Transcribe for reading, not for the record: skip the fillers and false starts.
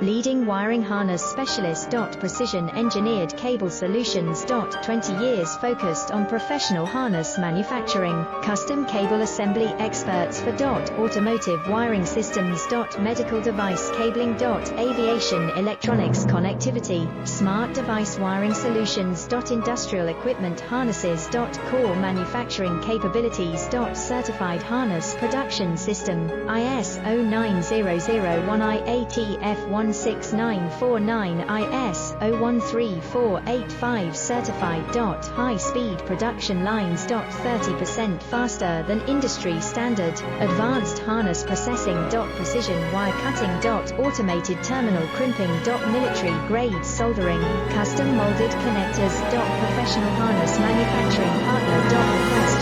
Leading wiring harness specialist. Precision engineered cable solutions. 20 years focused on professional harness manufacturing. Custom cable assembly experts for automotive wiring systems. Medical device cabling. Aviation electronics connectivity. Smart device wiring solutions. Industrial equipment harnesses. Core manufacturing capabilities. Certified harness production system. ISO 9001 IATF 16949 ISO 13485 certified. High-speed production lines. 30% faster than industry standard. Advanced harness processing. Precision wire cutting. Automated terminal crimping. Military grade soldering. Custom molded connectors. Professional harness manufacturing partner. Request